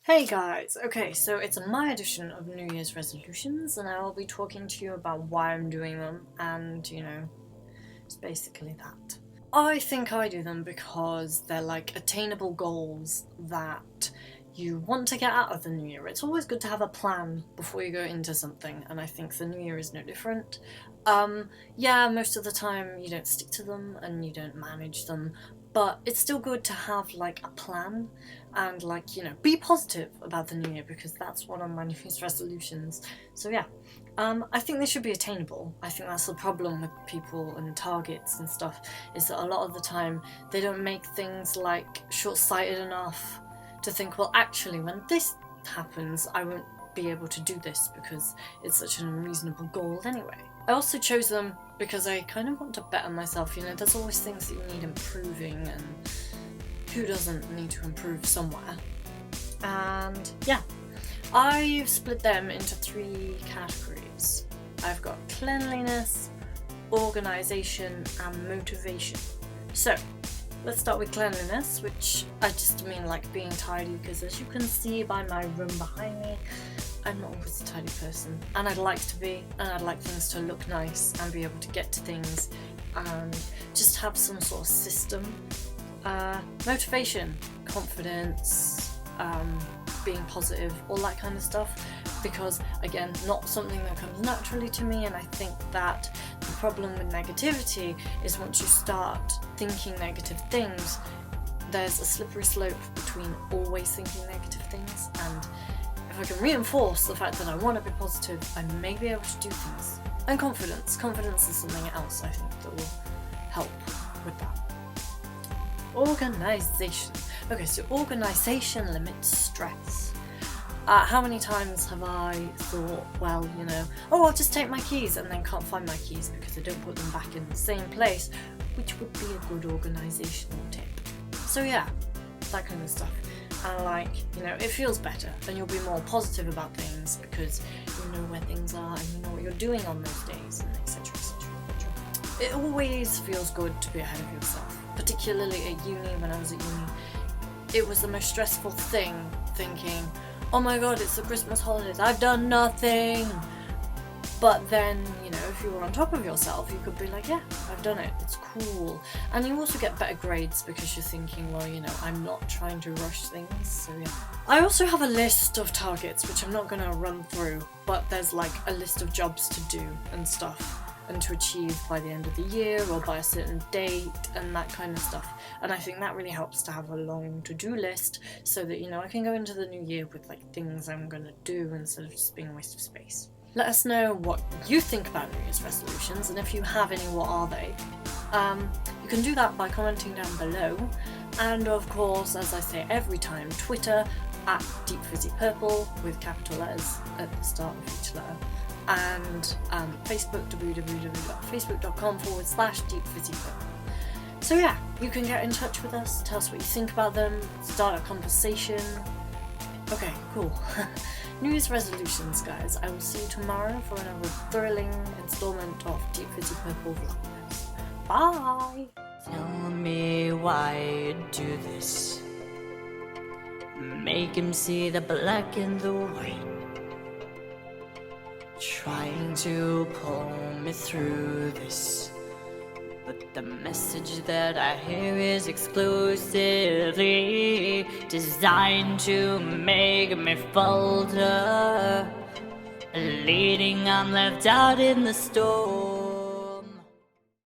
Hey guys! Okay, so it's my edition of New Year's resolutions, and I will be talking to you about why I'm doing them, and it's basically that. I think I do them because they're like attainable goals that you want to get out of the new year. It's always good to have a plan before you go into something, and I think the new year is no different. Yeah, most of the time you don't stick to them and you don't manage them, but it's still good to have like a plan and be positive about the new year, because that's one of my New Year's resolutions. So yeah, I think they should be attainable. I think that's the problem with people and targets and stuff, is that a lot of the time they don't make things like short-sighted enough to think, well, actually when this happens I won't be able to do this because it's such an unreasonable goal anyway. I also chose them because I kind of want to better myself. There's always things that you need improving, and who doesn't need to improve somewhere? And yeah, I've split them into 3 categories. I've got cleanliness, organisation, and motivation. So let's start with cleanliness, which I just mean like being tidy, because as you can see by my room behind me, I'm not always a tidy person, and I'd like to be, and I'd like things to look nice and be able to get to things and just have some sort of system. Motivation, confidence, being positive, all that kind of stuff, because again, not something that comes naturally to me, and I think that the problem with negativity is once you start thinking negative things, there's a slippery slope between always thinking negative things, and if I can reinforce the fact that I want to be positive, I may be able to do things. And confidence is something else I think that will help with that. Organisation. Okay, so organisation limits stress. How many times have I thought, well, oh, I'll just take my keys, and then can't find my keys because I don't put them back in the same place, which would be a good organisational tip. So yeah, that kind of stuff. And it feels better, and you'll be more positive about things because you know where things are and you know what you're doing on those days, and etc, etc, etc. It always feels good to be ahead of yourself, particularly at uni. When I was at uni, it was the most stressful thing, thinking, oh my god, it's the Christmas holidays, I've done nothing. But then, if you were on top of yourself, you could be like, yeah, I've done it, it's cool. And you also get better grades because you're thinking, well, I'm not trying to rush things, so yeah. I also have a list of targets, which I'm not going to run through, but there's like a list of jobs to do and stuff, and to achieve by the end of the year or by a certain date and that kind of stuff. And I think that really helps to have a long to-do list, so that, I can go into the new year with like things I'm going to do instead of just being a waste of space. Let us know what you think about New Year's resolutions, and if you have any, what are they? You can do that by commenting down below, and of course, as I say every time, Twitter at DeepFizzyPurple with capital letters at the start of each letter, and Facebook, www.facebook.com/DeepFizzyPurple. So yeah, you can get in touch with us, tell us what you think about them, start a conversation. Okay, cool. New Year's resolutions, guys. I will see you tomorrow for another thrilling installment of DeepFizzyPurple Vlogmas. Bye! Tell me why you do this. Make him see the black and the white. Trying to pull me through this, but the message that I hear is exclusively designed to make me falter. Leading, I'm left out in the storm.